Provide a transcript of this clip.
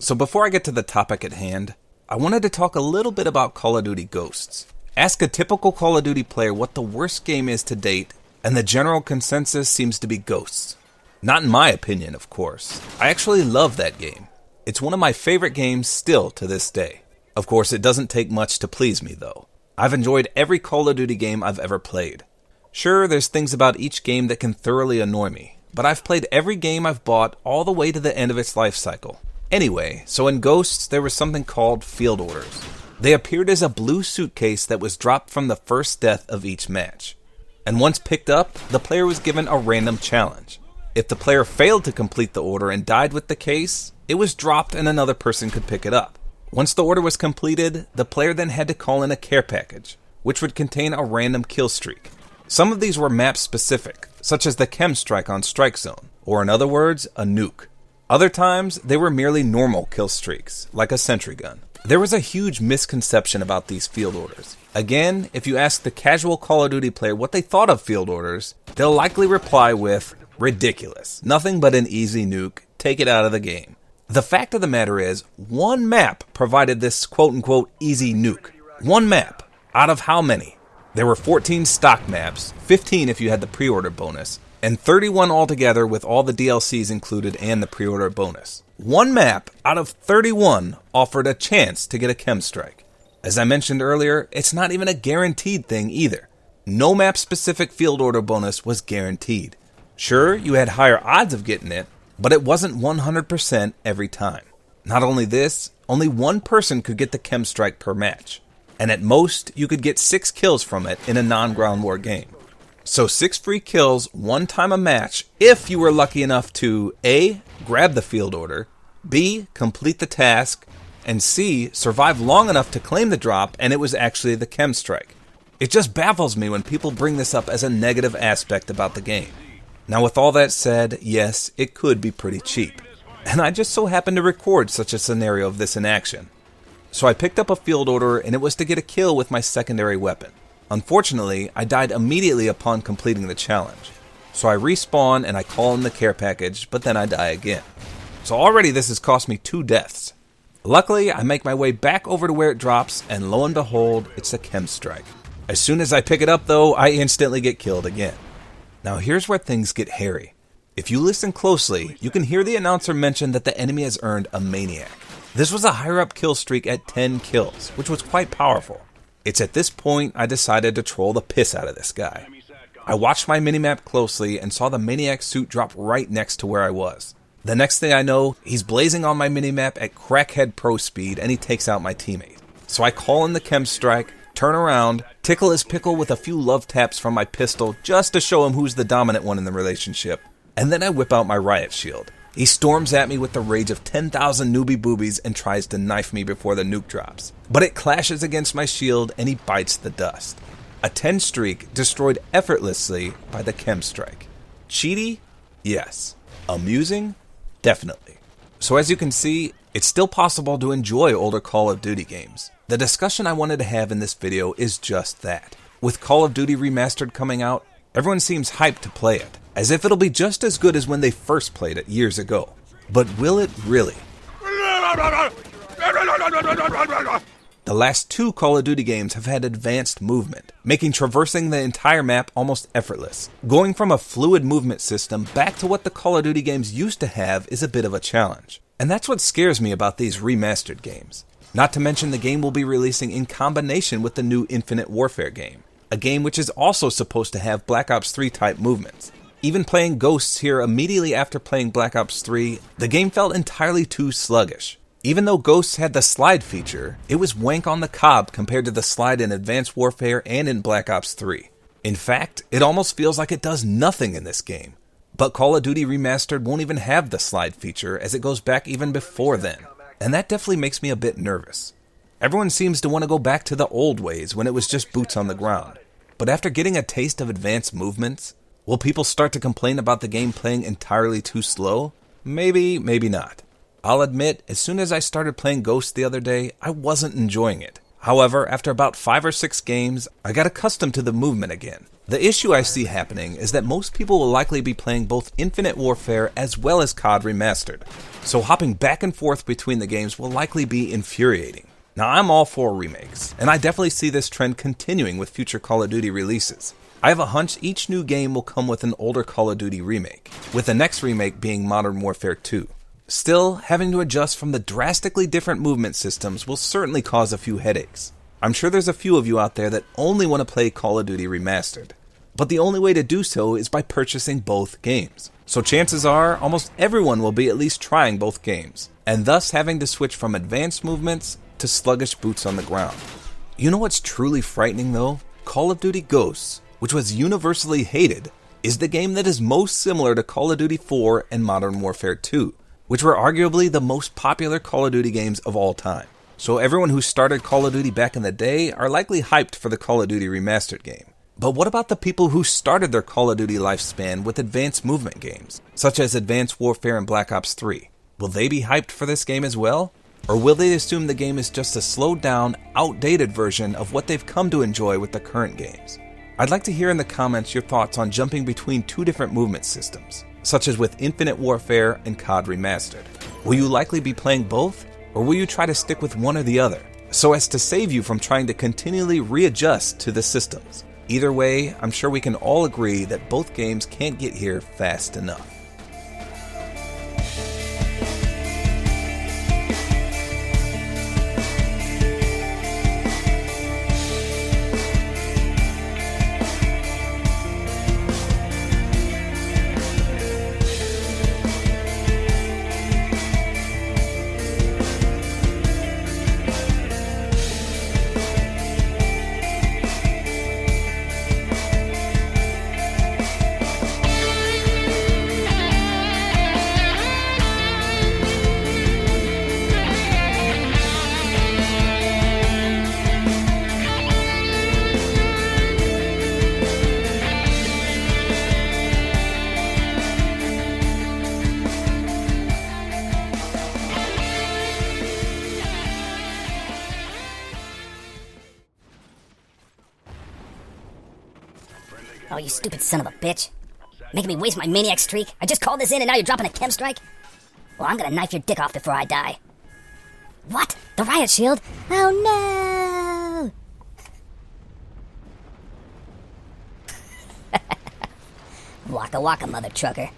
So before I get to the topic at hand, I wanted to talk a little bit about Call of Duty Ghosts. Ask a typical Call of Duty player what the worst game is to date, and the general consensus seems to be Ghosts. Not in my opinion, of course. I actually love that game. It's one of my favorite games still to this day. Of course, it doesn't take much to please me though. I've enjoyed every Call of Duty game I've ever played. Sure, there's things about each game that can thoroughly annoy me, but I've played every game I've bought all the way to the end of its life cycle. Anyway, so in Ghosts, there was something called field orders. They appeared as a blue suitcase that was dropped from the first death of each match. And once picked up, the player was given a random challenge. If the player failed to complete the order and died with the case, it was dropped and another person could pick it up. Once the order was completed, the player then had to call in a care package, which would contain a random kill streak. Some of these were map specific, such as the chem strike on Strike Zone, or in other words, a nuke. Other times, they were merely normal kill streaks, like a sentry gun. There was a huge misconception about these field orders. Again, if you ask the casual Call of Duty player what they thought of field orders, they'll likely reply with, ridiculous, nothing but an easy nuke, take it out of the game. The fact of the matter is, one map provided this quote-unquote easy nuke. One map, out of how many? There were 14 stock maps, 15 if you had the pre-order bonus, and 31 altogether with all the DLCs included and the pre-order bonus. One map out of 31 offered a chance to get a chem strike. As I mentioned earlier, it's not even a guaranteed thing either. No map-specific field order bonus was guaranteed. Sure, you had higher odds of getting it, but it wasn't 100% every time. Not only this, only one person could get the chem strike per match. And at most, you could get 6 kills from it in a non-ground war game. So 6 free kills one time a match if you were lucky enough to A. grab the field order, B. complete the task, and C. survive long enough to claim the drop and it was actually the chem strike. It just baffles me when people bring this up as a negative aspect about the game. Now with all that said, yes, it could be pretty cheap. And I just so happened to record such a scenario of this in action. So I picked up a field order and it was to get a kill with my secondary weapon. Unfortunately, I died immediately upon completing the challenge. So I respawn and I call in the care package, but then I die again. So already this has cost me 2 deaths. Luckily, I make my way back over to where it drops, and lo and behold, it's a chem strike. As soon as I pick it up though, I instantly get killed again. Now here's where things get hairy. If you listen closely, you can hear the announcer mention that the enemy has earned a maniac. This was a higher up kill streak at 10 kills, which was quite powerful. It's at this point I decided to troll the piss out of this guy. I watched my minimap closely and saw the maniac suit drop right next to where I was. The next thing I know, he's blazing on my minimap at crackhead pro speed and he takes out my teammate. So I call in the chem strike, turn around, tickle his pickle with a few love taps from my pistol just to show him who's the dominant one in the relationship, and then I whip out my riot shield. He storms at me with the rage of 10,000 newbie boobies and tries to knife me before the nuke drops. But it clashes against my shield and he bites the dust. A 10 streak destroyed effortlessly by the chem strike. Cheaty? Yes. Amusing? Definitely. So as you can see, it's still possible to enjoy older Call of Duty games. The discussion I wanted to have in this video is just that. With Call of Duty Remastered coming out, everyone seems hyped to play it, as if it'll be just as good as when they first played it years ago. But will it really? The last 2 Call of Duty games have had advanced movement, making traversing the entire map almost effortless. Going from a fluid movement system back to what the Call of Duty games used to have is a bit of a challenge. And that's what scares me about these remastered games. Not to mention the game will be releasing in combination with the new Infinite Warfare game, a game which is also supposed to have Black Ops 3 type movements. Even playing Ghosts here immediately after playing Black Ops 3, the game felt entirely too sluggish. Even though Ghosts had the slide feature, it was wank on the cob compared to the slide in Advanced Warfare and in Black Ops 3. In fact, it almost feels like it does nothing in this game. But Call of Duty Remastered won't even have the slide feature as it goes back even before then. And that definitely makes me a bit nervous. Everyone seems to want to go back to the old ways when it was just boots on the ground. But after getting a taste of advanced movements, will people start to complain about the game playing entirely too slow? Maybe, maybe not. I'll admit, as soon as I started playing Ghost the other day, I wasn't enjoying it. However, after about 5 or 6 games, I got accustomed to the movement again. The issue I see happening is that most people will likely be playing both Infinite Warfare as well as COD Remastered. so hopping back and forth between the games will likely be infuriating. Now, I'm all for remakes, and I definitely see this trend continuing with future Call of Duty releases. I have a hunch each new game will come with an older Call of Duty remake, with the next remake being Modern Warfare 2. Still, having to adjust from the drastically different movement systems will certainly cause a few headaches. I'm sure there's a few of you out there that only want to play Call of Duty Remastered, but the only way to do so is by purchasing both games. So chances are, almost everyone will be at least trying both games, and thus having to switch from advanced movements to sluggish boots on the ground. You know what's truly frightening though? Call of Duty Ghosts, which was universally hated, is the game that is most similar to Call of Duty 4 and Modern Warfare 2, which were arguably the most popular Call of Duty games of all time. So everyone who started Call of Duty back in the day are likely hyped for the Call of Duty Remastered game. But what about the people who started their Call of Duty lifespan with advanced movement games, such as Advanced Warfare and Black Ops 3? Will they be hyped for this game as well? Or will they assume the game is just a slowed down, outdated version of what they've come to enjoy with the current games? I'd like to hear in the comments your thoughts on jumping between two different movement systems, such as with Infinite Warfare and COD Remastered. Will you likely be playing both, or will you try to stick with one or the other, so as to save you from trying to continually readjust to the systems? Either way, I'm sure we can all agree that both games can't get here fast enough. Oh, you stupid son of a bitch. Making me waste my maniac streak. I just called this in and now you're dropping a chem strike? Well, I'm gonna knife your dick off before I die. What? The riot shield? Oh no! Waka waka, mother trucker.